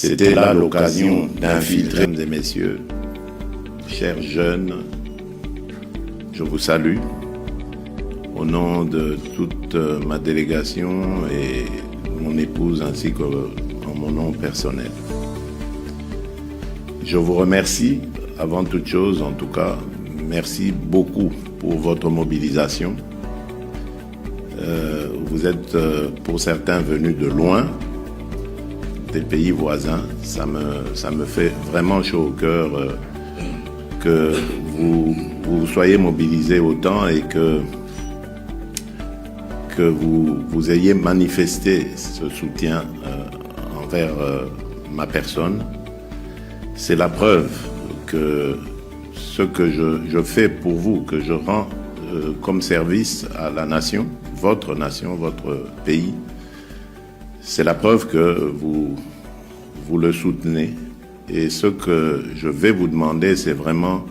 C'était là l'occasion d'infiltrer, mesdames et messieurs, chers jeunes, je vous salue au nom de toute ma délégation et mon épouse ainsi qu'en mon nom personnel. Je vous remercie, avant toute chose en tout cas, merci beaucoup pour votre mobilisation. Vous êtes pour certains venus de loin, des pays voisins. Ça me fait vraiment chaud au cœur que vous soyez mobilisés autant et que vous ayez manifesté ce soutien envers ma personne. C'est la preuve que ce que je fais pour vous, que je rends comme service à la nation, votre pays, c'est la preuve que vous le soutenez. Et ce que je vais vous demander, c'est vraiment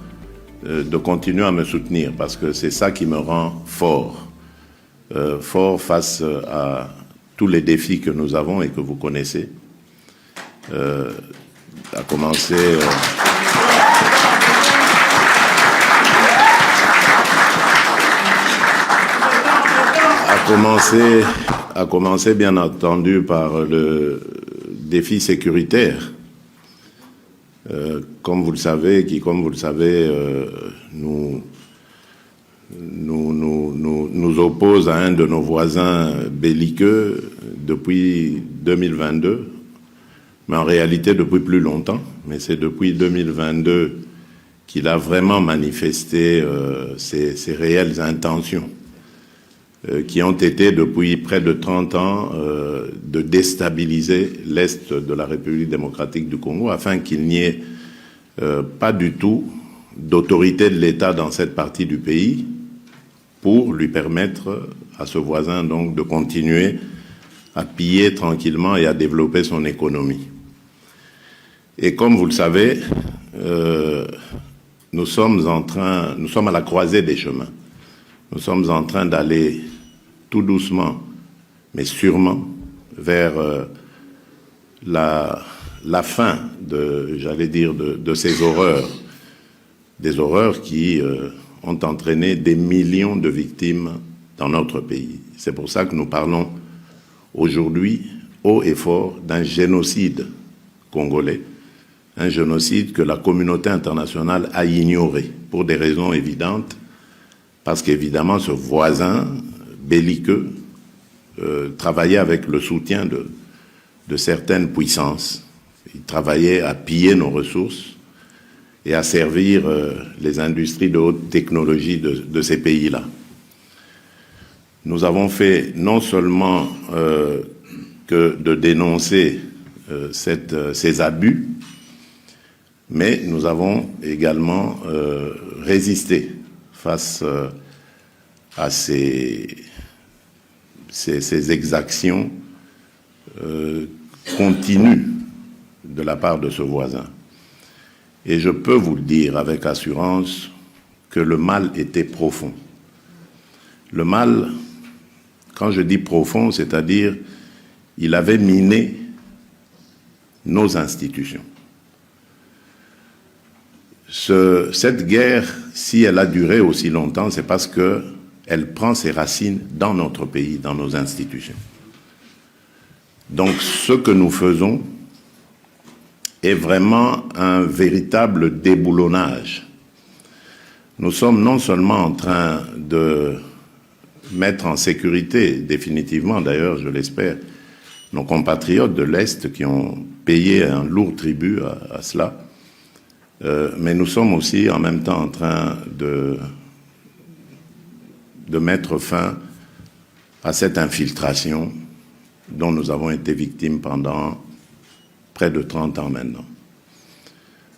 de continuer à me soutenir, parce que c'est ça qui me rend fort. Fort face à tous les défis que nous avons et que vous connaissez. À commencer bien entendu par le défi sécuritaire. Comme vous le savez, nous oppose à un de nos voisins belliqueux depuis 2022, mais en réalité depuis plus longtemps. Mais c'est depuis 2022 qu'il a vraiment manifesté ses réelles intentions, qui ont été depuis près de 30 ans de déstabiliser l'Est de la République démocratique du Congo afin qu'il n'y ait pas du tout d'autorité de l'État dans cette partie du pays pour lui permettre à ce voisin donc de continuer à piller tranquillement et à développer son économie. Et comme vous le savez, nous sommes à la croisée des chemins. Nous sommes en train d'aller tout doucement, mais sûrement, vers la fin de ces horreurs, des horreurs qui ont entraîné des millions de victimes dans notre pays. C'est pour ça que nous parlons aujourd'hui, haut et fort, d'un génocide congolais, un génocide que la communauté internationale a ignoré pour des raisons évidentes, parce qu'évidemment, ce voisin belliqueux travaillait avec le soutien de certaines puissances. Il travaillait à piller nos ressources et à servir les industries de haute technologie de ces pays-là. Nous avons fait non seulement que de dénoncer ces abus, mais nous avons également résisté face à ces exactions continues de la part de ce voisin. Et je peux vous le dire avec assurance que le mal était profond. Le mal, quand je dis profond, c'est-à-dire il avait miné nos institutions. Cette guerre, si elle a duré aussi longtemps, c'est parce qu'elle prend ses racines dans notre pays, dans nos institutions. Donc ce que nous faisons est vraiment un véritable déboulonnage. Nous sommes non seulement en train de mettre en sécurité, définitivement d'ailleurs, je l'espère, nos compatriotes de l'Est qui ont payé un lourd tribut à cela, mais nous sommes aussi en même temps en train de mettre fin à cette infiltration dont nous avons été victimes pendant près de 30 ans maintenant.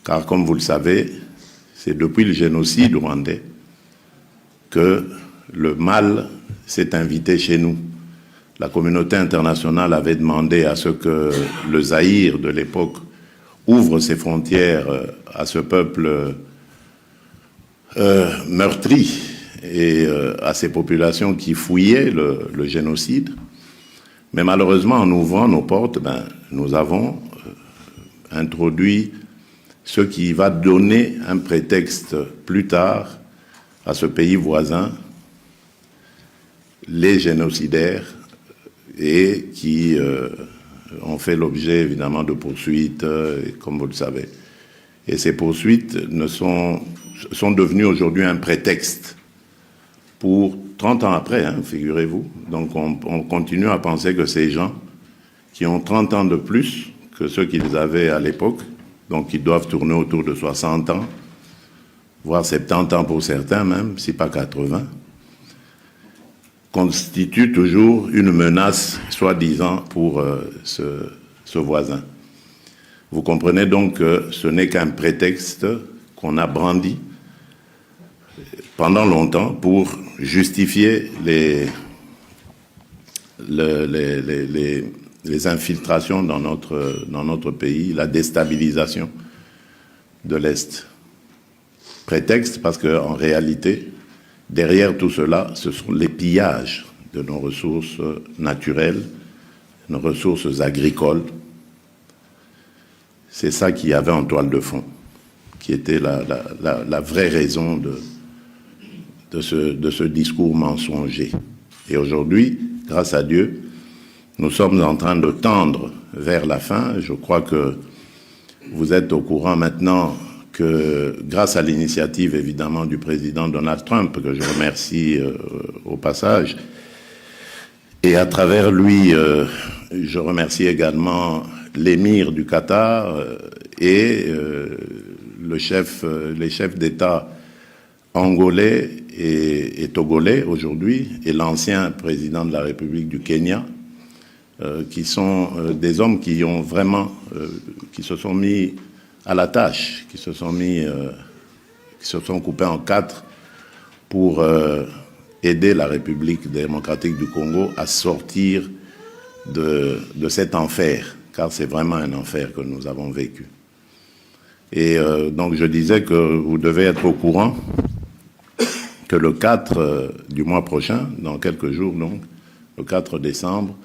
Car comme vous le savez, c'est depuis le génocide rwandais que le mal s'est invité chez nous. La communauté internationale avait demandé à ce que le Zaïre de l'époque ouvre ses frontières à ce peuple meurtri et à ces populations qui fouillaient le génocide. Mais malheureusement, en ouvrant nos portes, nous avons introduit ce qui va donner un prétexte plus tard à ce pays voisin, les génocidaires, et qui ont fait l'objet évidemment de poursuites, comme vous le savez. Et ces poursuites sont devenues aujourd'hui un prétexte pour 30 ans après, figurez-vous. Donc on continue à penser que ces gens qui ont 30 ans de plus que ceux qu'ils avaient à l'époque, donc ils doivent tourner autour de 60 ans, voire 70 ans pour certains même, si pas 80, constituent toujours une menace, soi-disant, pour ce voisin. Vous comprenez donc que ce n'est qu'un prétexte qu'on a brandi pendant longtemps pour justifier les infiltrations dans notre pays, la déstabilisation de l'Est. Prétexte parce qu'en réalité, derrière tout cela, ce sont les pillages de nos ressources naturelles, nos ressources agricoles. C'est ça qu'il y avait en toile de fond, qui était la vraie raison de ce discours mensonger. Et aujourd'hui, grâce à Dieu, nous sommes en train de tendre vers la fin. Je crois que vous êtes au courant maintenant que, grâce à l'initiative évidemment du président Donald Trump, que je remercie au passage, et à travers lui, je remercie également l'émir du Qatar et les chefs d'État angolais et togolais aujourd'hui, et l'ancien président de la République du Kenya, qui sont des hommes qui ont vraiment, qui se sont mis à la tâche, qui se sont coupés en quatre pour aider la République démocratique du Congo à sortir de cet enfer, car c'est vraiment un enfer que nous avons vécu. Et donc je disais que vous devez être au courant que le 4 du mois prochain, dans quelques jours donc, le 4 décembre,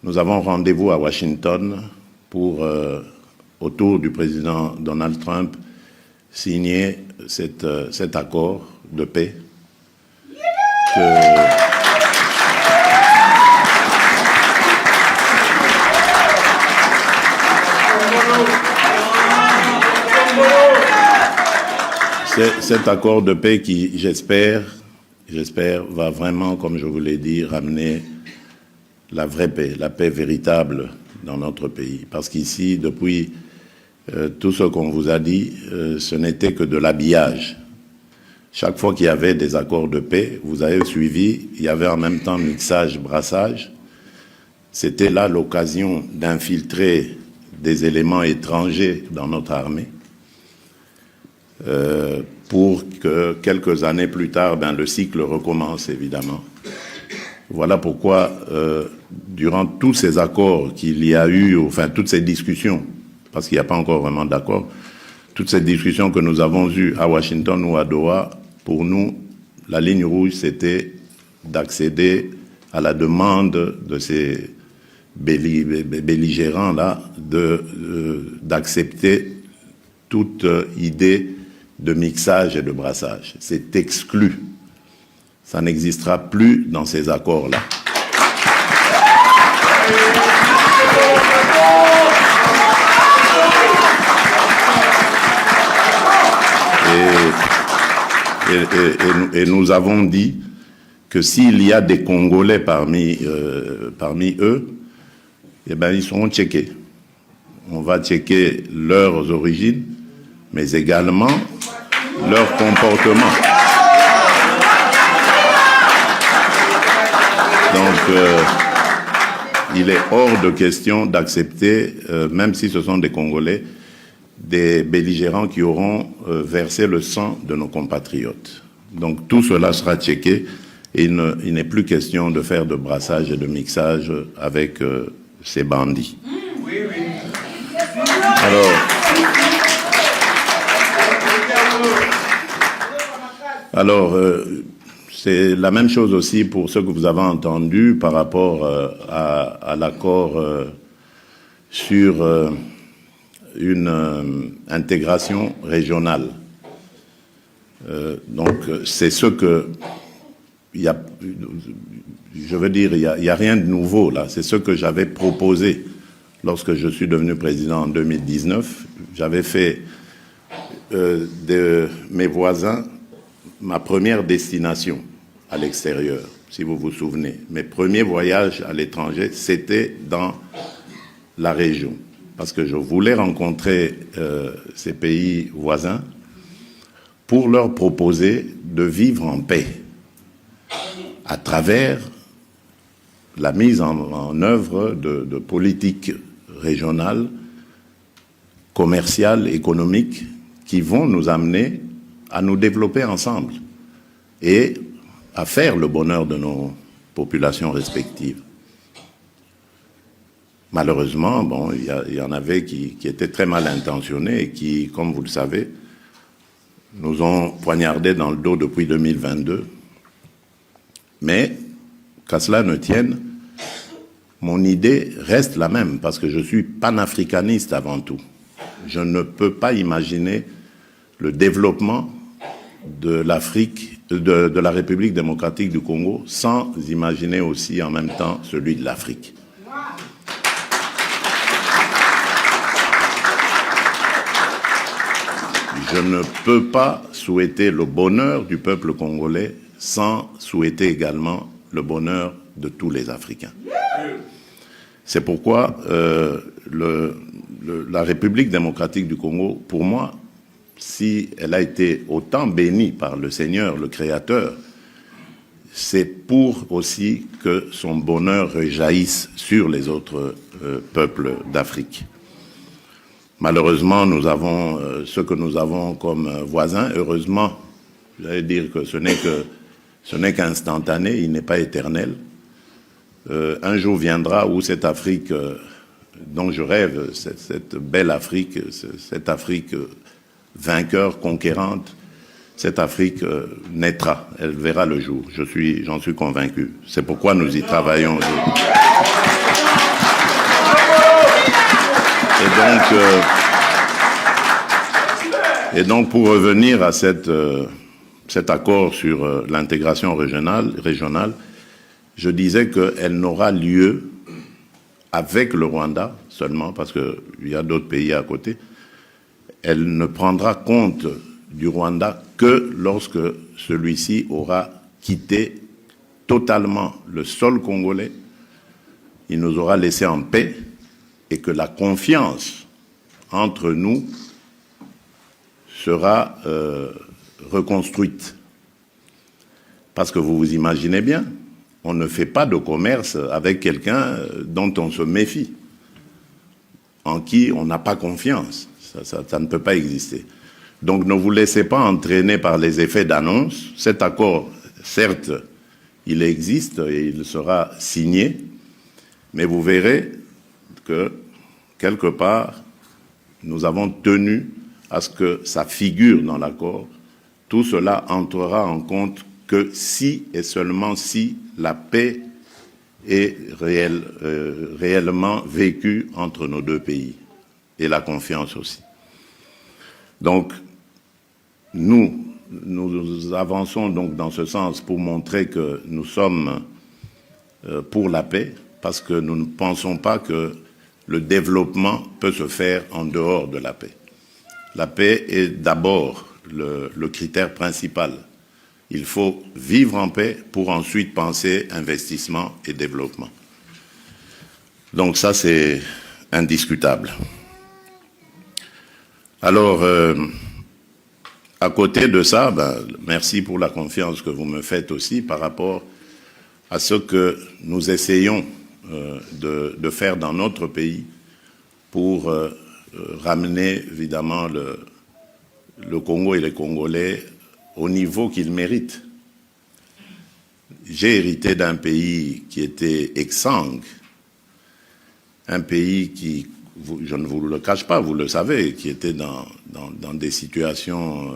nous avons rendez-vous à Washington pour, autour du président Donald Trump, signer cet accord de paix cet accord de paix qui, j'espère, va vraiment, comme je vous l'ai dit, ramener la vraie paix, la paix véritable dans notre pays. Parce qu'ici, depuis tout ce qu'on vous a dit, ce n'était que de l'habillage. Chaque fois qu'il y avait des accords de paix, vous avez suivi, il y avait en même temps mixage, brassage. C'était là l'occasion d'infiltrer des éléments étrangers dans notre armée pour que quelques années plus tard, le cycle recommence évidemment. Voilà pourquoi, durant tous ces accords qu'il y a eu, enfin toutes ces discussions, parce qu'il n'y a pas encore vraiment d'accord, toutes ces discussions que nous avons eues à Washington ou à Doha, pour nous, la ligne rouge, c'était d'accéder à la demande de ces belligérants-là d'accepter toute idée de mixage et de brassage. C'est exclu. Ça n'existera plus dans ces accords-là. Et nous avons dit que s'il y a des Congolais parmi eux, eh bien, ils seront checkés. On va checker leurs origines, mais également leur comportement. Donc, il est hors de question d'accepter, même si ce sont des Congolais, des belligérants qui auront versé le sang de nos compatriotes. Donc tout cela sera checké et il n'est plus question de faire de brassage et de mixage avec ces bandits. Oui, oui. Alors, c'est la même chose aussi pour ce que vous avez entendu par rapport à l'accord sur une intégration régionale. Donc c'est ce que il y a, je veux dire, il y a rien de nouveau là. C'est ce que j'avais proposé lorsque je suis devenu président en 2019. J'avais fait de mes voisins ma première destination à l'extérieur, si vous vous souvenez. Mes premiers voyages à l'étranger, c'était dans la région, parce que je voulais rencontrer ces pays voisins pour leur proposer de vivre en paix à travers la mise en œuvre de politiques régionales, commerciales, économiques, qui vont nous amener à nous développer ensemble et à faire le bonheur de nos populations respectives. Malheureusement, bon, il y en avait qui étaient très mal intentionnés et qui, comme vous le savez, nous ont poignardés dans le dos depuis 2022. Mais, qu'à cela ne tienne, mon idée reste la même, parce que je suis panafricaniste avant tout. Je ne peux pas imaginer le développement de l'Afrique, de la République démocratique du Congo, sans imaginer aussi en même temps celui de l'Afrique. Je ne peux pas souhaiter le bonheur du peuple congolais sans souhaiter également le bonheur de tous les Africains. C'est pourquoi la République démocratique du Congo, pour moi, si elle a été autant bénie par le Seigneur, le Créateur, c'est pour aussi que son bonheur rejaillisse sur les autres peuples d'Afrique. Malheureusement, nous avons ce que nous avons comme voisins. Heureusement, j'allais dire que ce n'est qu'instantané, il n'est pas éternel. Un jour viendra où cette Afrique dont je rêve, cette belle Afrique, cette Afrique vainqueur, conquérante, cette Afrique naîtra, elle verra le jour. J'en suis convaincu. C'est pourquoi nous y travaillons. Et donc pour revenir à cet accord sur l'intégration régionale, je disais qu'elle n'aura lieu avec le Rwanda seulement, parce qu'il y a d'autres pays à côté. Elle ne prendra compte du Rwanda que lorsque celui-ci aura quitté totalement le sol congolais, il nous aura laissé en paix et que la confiance entre nous sera reconstruite. Parce que vous vous imaginez bien, on ne fait pas de commerce avec quelqu'un dont on se méfie, en qui on n'a pas confiance. Ça ne peut pas exister. Donc ne vous laissez pas entraîner par les effets d'annonce. Cet accord, certes, il existe et il sera signé, mais vous verrez que, quelque part, nous avons tenu à ce que ça figure dans l'accord. Tout cela entrera en compte que si et seulement si la paix est réellement vécue entre nos deux pays, et la confiance aussi. Donc, nous avançons donc dans ce sens pour montrer que nous sommes pour la paix, parce que nous ne pensons pas que le développement peut se faire en dehors de la paix. La paix est d'abord le critère principal. Il faut vivre en paix pour ensuite penser investissement et développement. Donc ça, c'est indiscutable. Alors, à côté de ça, merci pour la confiance que vous me faites aussi par rapport à ce que nous essayons de faire dans notre pays pour ramener évidemment le Congo et les Congolais au niveau qu'ils méritent. J'ai hérité d'un pays qui était exsangue, un pays qui, je ne vous le cache pas, vous le savez, qui était dans des situations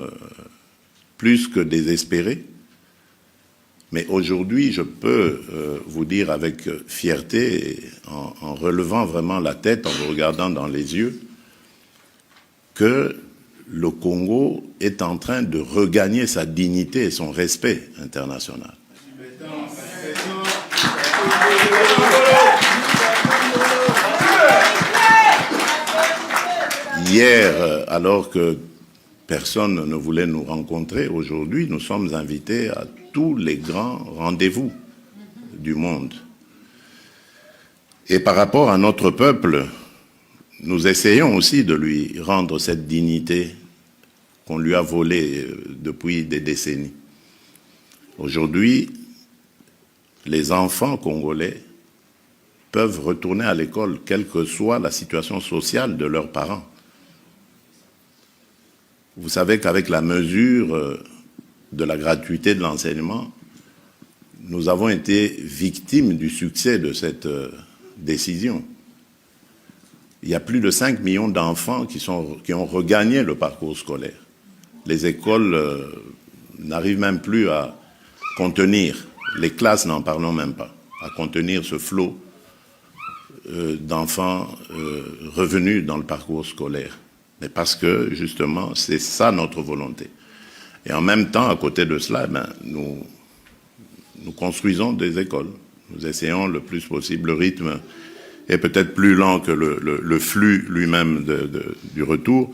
plus que désespérées. Mais aujourd'hui, je peux vous dire avec fierté, en relevant vraiment la tête, en vous regardant dans les yeux, que le Congo est en train de regagner sa dignité et son respect international. Hier, alors que personne ne voulait nous rencontrer, aujourd'hui, nous sommes invités à tous les grands rendez-vous du monde. Et par rapport à notre peuple, nous essayons aussi de lui rendre cette dignité qu'on lui a volée depuis des décennies. Aujourd'hui, les enfants congolais peuvent retourner à l'école, quelle que soit la situation sociale de leurs parents. Vous savez qu'avec la mesure de la gratuité de l'enseignement, nous avons été victimes du succès de cette décision. Il y a plus de 5 millions d'enfants qui ont regagné le parcours scolaire. Les écoles n'arrivent même plus à contenir, les classes n'en parlons même pas, à contenir ce flot d'enfants revenus dans le parcours scolaire. Mais parce que, justement, c'est ça notre volonté. Et en même temps, à côté de cela, nous construisons des écoles. Nous essayons le plus possible. Le rythme est peut-être plus lent que le flux lui-même du retour,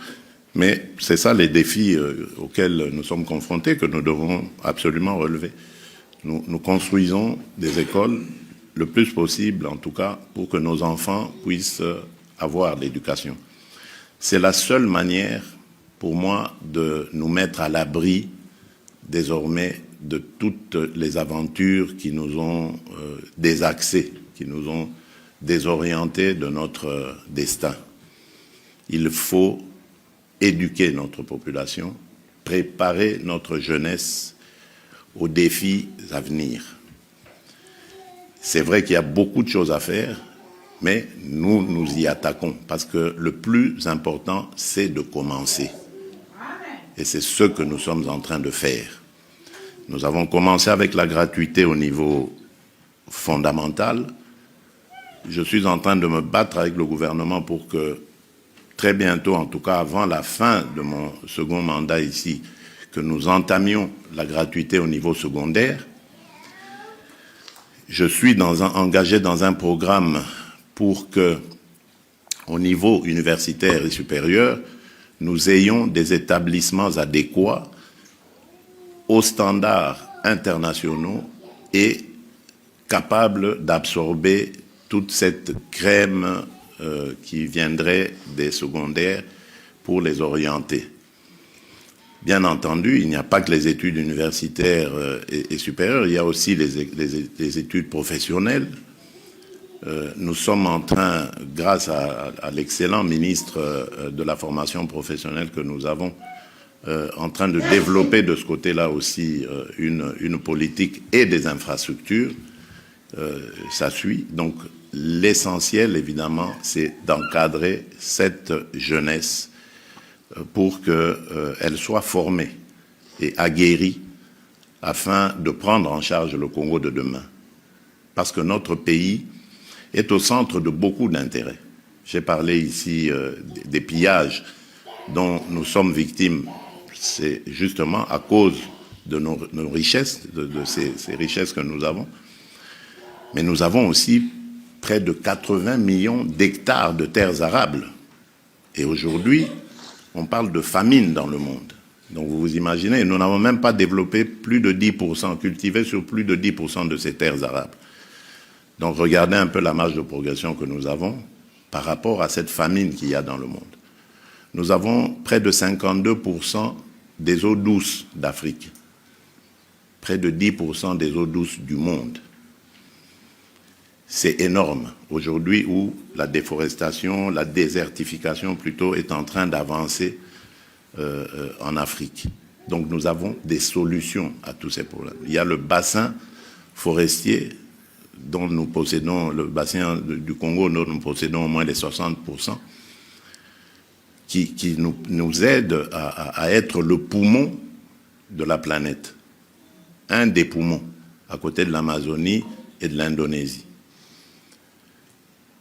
mais c'est ça les défis auxquels nous sommes confrontés, que nous devons absolument relever. Nous construisons des écoles le plus possible, en tout cas, pour que nos enfants puissent avoir l'éducation. C'est la seule manière, pour moi, de nous mettre à l'abri, désormais, de toutes les aventures qui nous ont désaxés, qui nous ont désorientés de notre destin. Il faut éduquer notre population, préparer notre jeunesse aux défis à venir. C'est vrai qu'il y a beaucoup de choses à faire, mais nous nous y attaquons parce que le plus important, c'est de commencer. Et c'est ce que nous sommes en train de faire. Nous avons commencé avec la gratuité au niveau fondamental. Je suis en train de me battre avec le gouvernement pour que très bientôt, en tout cas avant la fin de mon second mandat ici, que nous entamions la gratuité au niveau secondaire. Je suis engagé dans un programme pour que, au niveau universitaire et supérieur, nous ayons des établissements adéquats aux standards internationaux et capables d'absorber toute cette crème qui viendrait des secondaires pour les orienter. Bien entendu, il n'y a pas que les études universitaires et supérieures, il y a aussi les études professionnelles. Nous sommes en train, grâce à l'excellent ministre de la formation professionnelle que nous avons, en train de développer de ce côté-là aussi une politique et des infrastructures. Ça suit. Donc l'essentiel, évidemment, c'est d'encadrer cette jeunesse pour qu'elle soit formée et aguerrie afin de prendre en charge le Congo de demain. Parce que notre pays est au centre de beaucoup d'intérêts. J'ai parlé ici des pillages dont nous sommes victimes. C'est justement à cause de nos richesses, de ces richesses que nous avons. Mais nous avons aussi près de 80 millions d'hectares de terres arables. Et aujourd'hui, on parle de famine dans le monde. Donc vous vous imaginez, nous n'avons même pas développé plus de 10%, cultivé sur plus de 10% de ces terres arables. Donc regardez un peu la marge de progression que nous avons par rapport à cette famine qu'il y a dans le monde. Nous avons près de 52% des eaux douces d'Afrique, près de 10% des eaux douces du monde. C'est énorme aujourd'hui où la déforestation, la désertification plutôt est en train d'avancer en Afrique. Donc nous avons des solutions à tous ces problèmes. Il y a le bassin forestier dont nous possédons, le bassin du Congo dont nous possédons au moins les 60%, qui nous aide à être le poumon de la planète. Un des poumons, à côté de l'Amazonie et de l'Indonésie.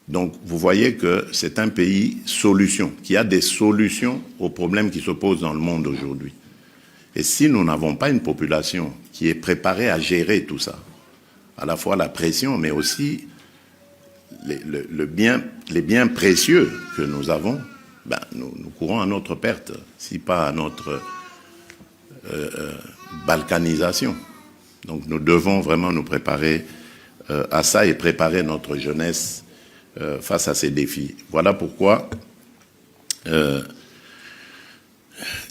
Donc, vous voyez que c'est un pays solution, qui a des solutions aux problèmes qui se posent dans le monde aujourd'hui. Et si nous n'avons pas une population qui est préparée à gérer tout ça, à la fois la pression, mais aussi les biens précieux que nous avons, ben, nous courons à notre perte, si pas à notre balkanisation. Donc nous devons vraiment nous préparer à ça et préparer notre jeunesse face à ces défis. Voilà pourquoi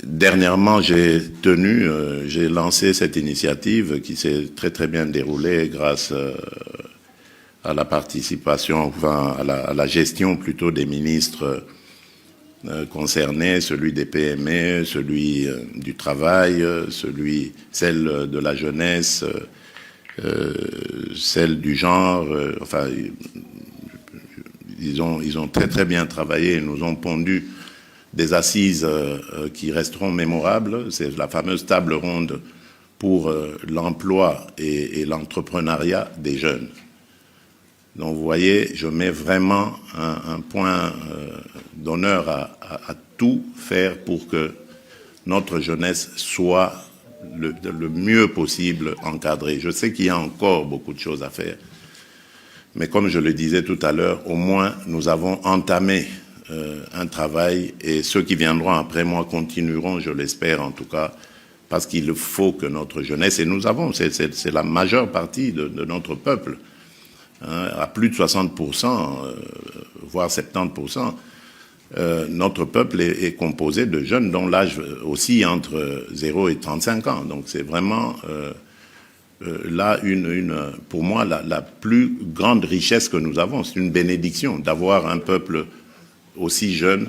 dernièrement j'ai lancé cette initiative qui s'est très très bien déroulée grâce à la participation, enfin à la gestion plutôt des ministres concernés, celui des PME, celui du travail, celle de la jeunesse, celle du genre, enfin ils ont très très bien travaillé, ils nous ont pondu des assises qui resteront mémorables. C'est la fameuse table ronde pour l'emploi et l'entrepreneuriat des jeunes. Donc vous voyez, je mets vraiment un point d'honneur à tout faire pour que notre jeunesse soit le mieux possible encadrée. Je sais qu'il y a encore beaucoup de choses à faire, mais comme je le disais tout à l'heure, au moins nous avons entamé un travail et ceux qui viendront après moi continueront, je l'espère en tout cas, parce qu'il faut que notre jeunesse, et nous avons, c'est la majeure partie de notre peuple, à plus de 60%, voire 70%, notre peuple est composé de jeunes dont l'âge aussi entre 0 et 35 ans. Donc c'est vraiment là pour moi la plus grande richesse que nous avons. C'est une bénédiction d'avoir un peuple aussi jeune.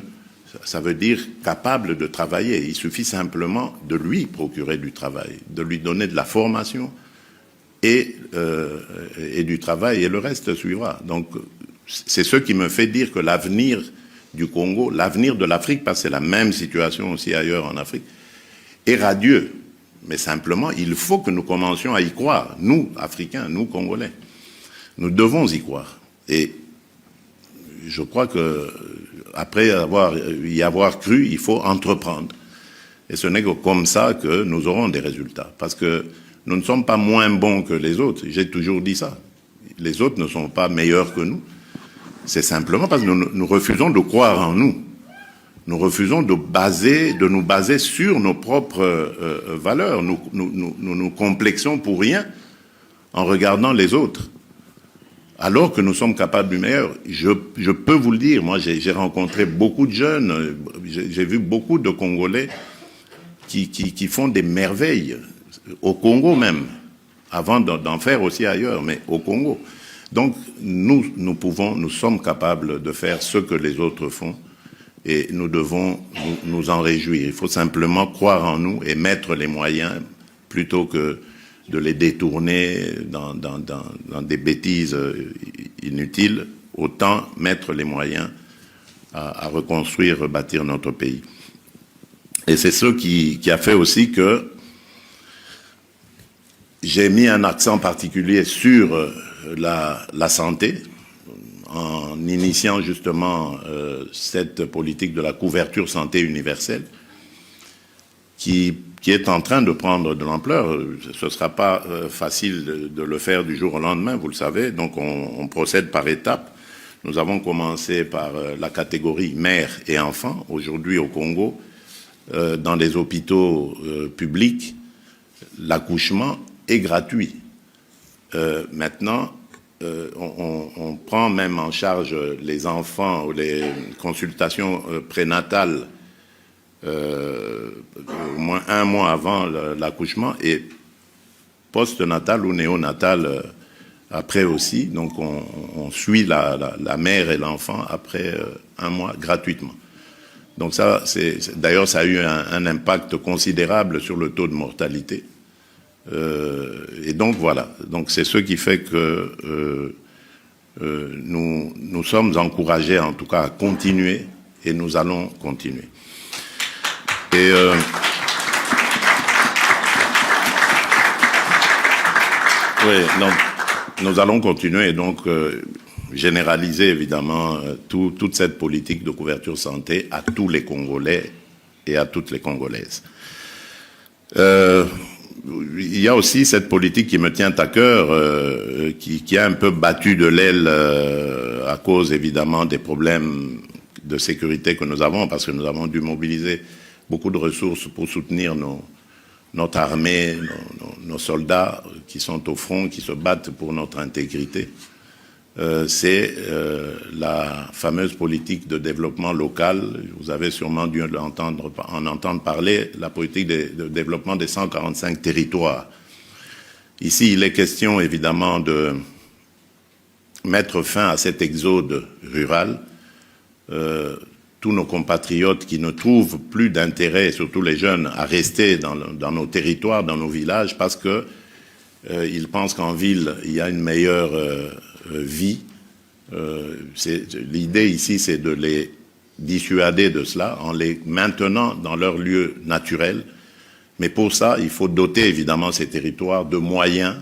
Ça veut dire capable de travailler. Il suffit simplement de lui procurer du travail, de lui donner de la formation et du travail, et le reste suivra. Donc, c'est ce qui me fait dire que l'avenir du Congo, l'avenir de l'Afrique, parce que c'est la même situation aussi ailleurs en Afrique, est radieux. Mais simplement, il faut que nous commencions à y croire, nous, Africains, nous, Congolais. Nous devons y croire. Et je crois que après y avoir cru, il faut entreprendre. Et ce n'est que comme ça que nous aurons des résultats. Parce que nous ne sommes pas moins bons que les autres. J'ai toujours dit ça. Les autres ne sont pas meilleurs que nous. C'est simplement parce que nous refusons de croire en nous. Nous refusons de nous baser sur nos propres valeurs. Nous complexons pour rien en regardant les autres. Alors que nous sommes capables du meilleur. Je peux vous le dire, moi j'ai rencontré beaucoup de jeunes, j'ai vu beaucoup de Congolais qui font des merveilles, au Congo même, avant d'en faire aussi ailleurs, mais au Congo. Donc nous sommes capables de faire ce que les autres font et nous devons nous en réjouir. Il faut simplement croire en nous et mettre les moyens plutôt que de les détourner dans des bêtises inutiles, autant mettre les moyens à reconstruire, rebâtir notre pays. Et c'est ce qui a fait aussi que j'ai mis un accent particulier sur la santé, en initiant justement cette politique de la couverture santé universelle, qui est en train de prendre de l'ampleur. Ce ne sera pas facile de le faire du jour au lendemain, vous le savez, donc on procède par étapes. Nous avons commencé par la catégorie mère et enfant. Aujourd'hui au Congo, dans les hôpitaux publics, l'accouchement est gratuit. Maintenant, on prend même en charge les enfants ou les consultations prénatales au moins un mois avant l'accouchement et post-natal ou néonatal après aussi. Donc on suit la mère et l'enfant après un mois gratuitement. Donc ça, d'ailleurs, ça a eu un impact considérable sur le taux de mortalité. Et donc voilà. Donc c'est ce qui fait que nous sommes encouragés en tout cas à continuer et nous allons continuer. Et oui, donc nous allons continuer. Donc généraliser évidemment toute cette politique de couverture santé à tous les Congolais et à toutes les Congolaises. Il y a aussi cette politique qui me tient à cœur, qui a un peu battu de l'aile à cause évidemment des problèmes de sécurité que nous avons, parce que nous avons dû mobiliser beaucoup de ressources pour soutenir notre armée, nos soldats qui sont au front, qui se battent pour notre intégrité. C'est la fameuse politique de développement local. Vous avez sûrement dû en entendre parler, la politique de développement des 145 territoires. Ici, il est question évidemment de mettre fin à cet exode rural. Tous nos compatriotes qui ne trouvent plus d'intérêt, surtout les jeunes, à rester dans nos territoires, dans nos villages, parce que ils pensent qu'en ville, il y a une meilleure vie. L'idée ici, c'est de les dissuader de cela en les maintenant dans leur lieu naturel. Mais pour ça, il faut doter évidemment ces territoires de moyens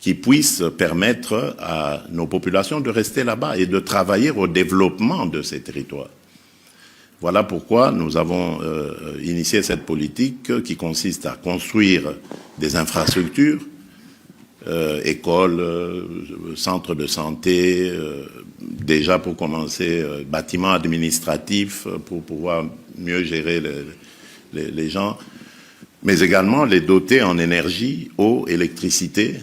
qui puissent permettre à nos populations de rester là-bas et de travailler au développement de ces territoires. Voilà pourquoi nous avons initié cette politique qui consiste à construire des infrastructures, écoles, centres de santé, déjà pour commencer, bâtiments administratifs pour pouvoir mieux gérer les gens, mais également les doter en énergie, eau, électricité,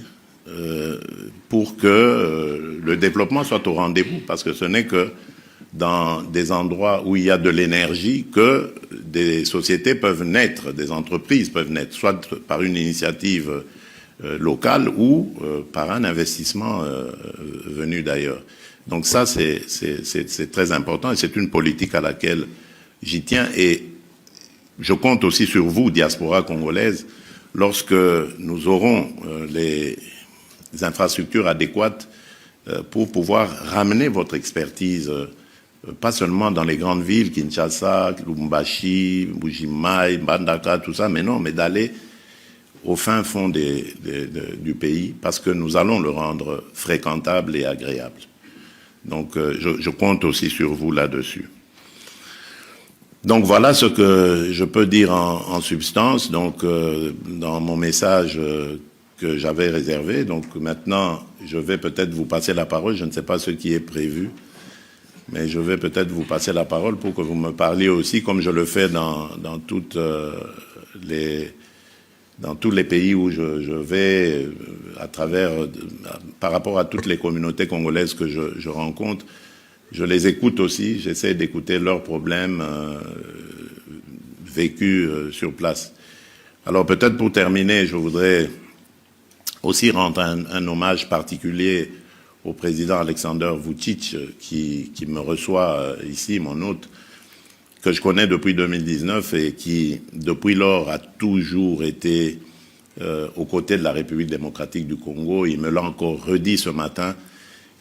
pour que le développement soit au rendez-vous, parce que ce n'est que dans des endroits où il y a de l'énergie que des sociétés peuvent naître, des entreprises peuvent naître, soit par une initiative locale ou par un investissement venu d'ailleurs. Donc ça, c'est très important et c'est une politique à laquelle j'y tiens. Et je compte aussi sur vous, diaspora congolaise, lorsque nous aurons les infrastructures adéquates pour pouvoir ramener votre expertise, pas seulement dans les grandes villes, Kinshasa, Lubumbashi, Mbuji-Mayi, Mbandaka, tout ça, mais non, mais d'aller au fin fond du pays, parce que nous allons le rendre fréquentable et agréable. Donc, je compte aussi sur vous là-dessus. Donc, voilà ce que je peux dire en substance, donc, dans mon message que j'avais réservé. Donc, maintenant, je vais peut-être vous passer la parole, je ne sais pas ce qui est prévu, mais je vais peut-être vous passer la parole pour que vous me parliez aussi, comme je le fais dans tous les pays où je vais, par rapport à toutes les communautés congolaises que je rencontre, je les écoute aussi, j'essaie d'écouter leurs problèmes vécus sur place. Alors peut-être pour terminer, je voudrais aussi rendre un hommage particulier au président Alexander Vučić, qui me reçoit ici, mon hôte, que je connais depuis 2019 et qui, depuis lors, a toujours été aux côtés de la République démocratique du Congo. Il me l'a encore redit ce matin.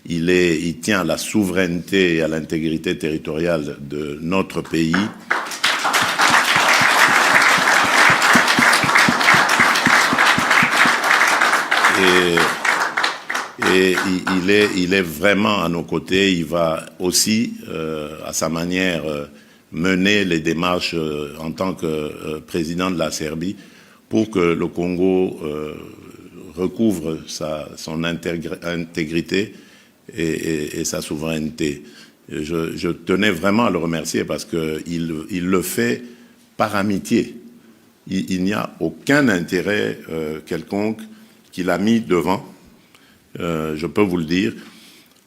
Il tient à la souveraineté et à l'intégrité territoriale de notre pays. Et il est vraiment à nos côtés. Il va aussi, à sa manière, mener les démarches en tant que président de la Serbie pour que le Congo recouvre son intégrité et sa souveraineté. Je tenais vraiment à le remercier parce qu'il le fait par amitié. Il n'y a aucun intérêt quelconque qu'il a mis devant. Je peux vous le dire,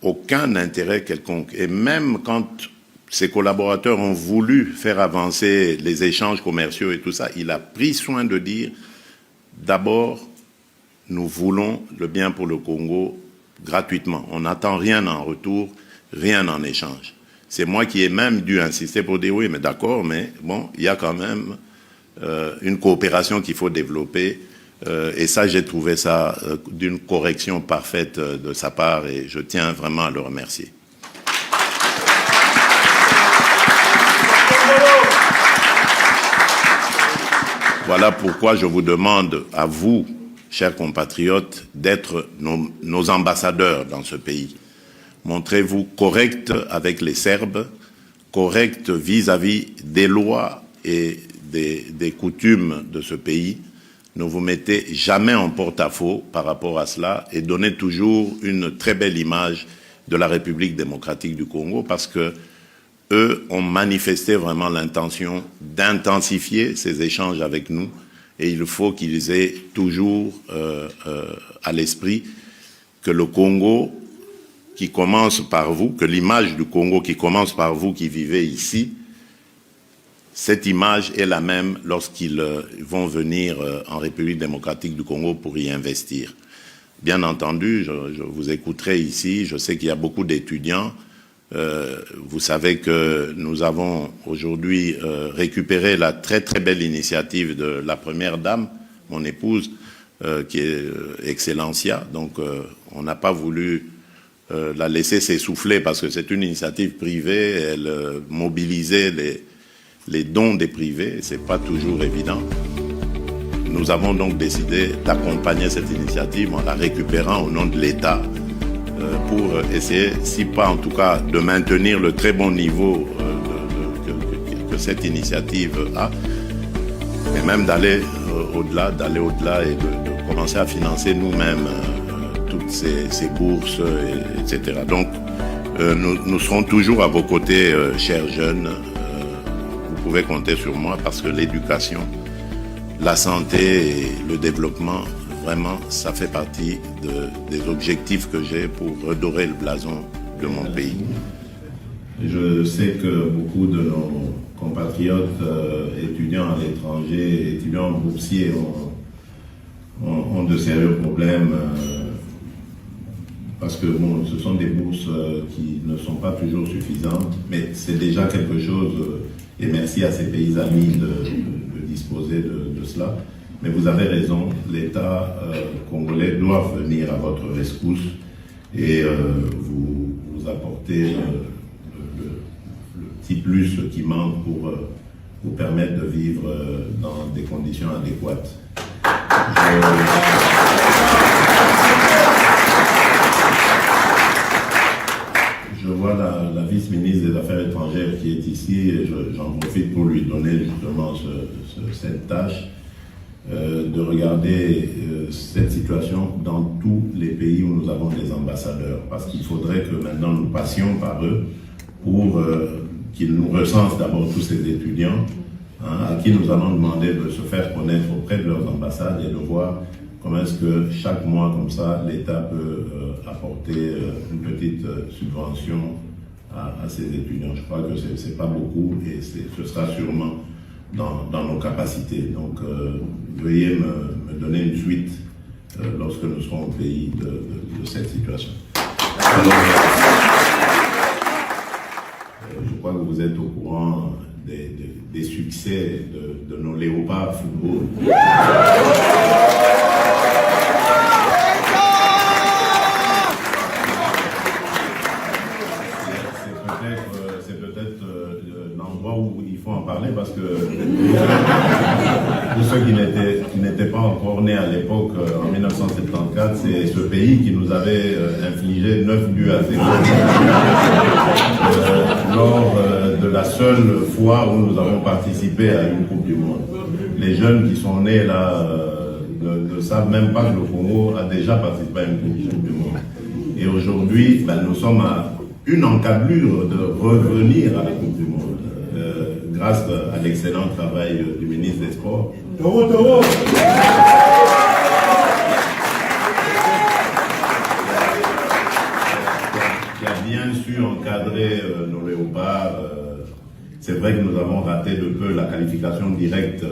aucun intérêt quelconque. Et même quand ses collaborateurs ont voulu faire avancer les échanges commerciaux et tout ça, il a pris soin de dire, d'abord, nous voulons le bien pour le Congo gratuitement. On n'attend rien en retour, rien en échange. C'est moi qui ai même dû insister pour dire, oui, mais d'accord, mais bon, il y a quand même une coopération qu'il faut développer. Et ça, j'ai trouvé ça d'une correction parfaite de sa part et je tiens vraiment à le remercier. Voilà pourquoi je vous demande à vous, chers compatriotes, d'être nos ambassadeurs dans ce pays. montrez-vous correct avec les Serbes, correct vis-à-vis des lois et des coutumes de ce pays. Ne vous mettez jamais en porte-à-faux par rapport à cela et donnez toujours une très belle image de la République démocratique du Congo, parce que eux ont manifesté vraiment l'intention d'intensifier ces échanges avec nous, et il faut qu'ils aient toujours à l'esprit que le Congo qui commence par vous, que l'image du Congo qui commence par vous qui vivez ici, cette image est la même lorsqu'ils vont venir en République démocratique du Congo pour y investir. Bien entendu, je vous écouterai ici, je sais qu'il y a beaucoup d'étudiants. Vous savez que nous avons aujourd'hui récupéré la très très belle initiative de la première dame, mon épouse, qui est Excellencia. Donc on n'a pas voulu la laisser s'essouffler parce que c'est une initiative privée, elle mobilisait les dons des privés, c'est pas toujours évident. Nous avons donc décidé d'accompagner cette initiative en la récupérant au nom de l'État pour essayer, si pas en tout cas, de maintenir le très bon niveau que cette initiative a, mais même d'aller au-delà et de commencer à financer nous-mêmes toutes ces bourses, etc. Donc, nous serons toujours à vos côtés, chers jeunes. Vous pouvez compter sur moi parce que l'éducation, la santé et le développement, vraiment, ça fait partie des objectifs que j'ai pour redorer le blason de mon pays. Je sais que beaucoup de nos compatriotes étudiants à l'étranger, étudiants boursiers ont de sérieux problèmes parce que bon, ce sont des bourses qui ne sont pas toujours suffisantes, mais c'est déjà quelque chose, et merci à ces pays amis de disposer de cela. Mais vous avez raison, l'État congolais doit venir à votre rescousse et vous apporter le petit plus qui manque pour vous permettre de vivre dans des conditions adéquates. Je vois la vice-ministre des Affaires étrangères qui est ici et j'en profite pour lui donner justement cette tâche de regarder cette situation dans tous les pays où nous avons des ambassadeurs, parce qu'il faudrait que maintenant nous passions par eux pour qu'ils nous recensent d'abord tous ces étudiants à qui nous allons demander de se faire connaître auprès de leurs ambassades et de voir comment est-ce que chaque mois comme ça l'État peut apporter une petite subvention à ces étudiants. Je crois que c'est pas beaucoup et ce sera sûrement dans nos capacités. Donc veuillez me donner une suite lorsque nous serons au pays de cette situation. Alors, je crois que vous êtes au courant des succès de nos léopards football. C'est peut-être l'endroit où il faut en parler parce que pour ceux qui n'étaient pas encore nés à l'époque, en 1974, c'est ce pays qui nous avait infligé 9 buts à 0 lors de la seule fois où nous avons participé à une Coupe du Monde. Les jeunes qui sont nés là ne savent même pas que le Congo a déjà participé à une Coupe du Monde. Et aujourd'hui, nous sommes à une encablure de revenir à la Coupe du Monde, grâce à l'excellent travail du ministre des Sports. Qui a bien su encadrer nos léopards. C'est vrai que nous avons raté de peu la qualification directe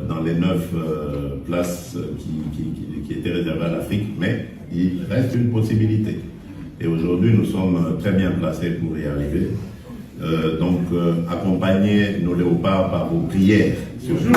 dans les 9 places qui étaient réservées à l'Afrique, mais il reste une possibilité. Et aujourd'hui, nous sommes très bien placés pour y arriver. Donc, accompagnez nos léopards par vos prières. Surtout.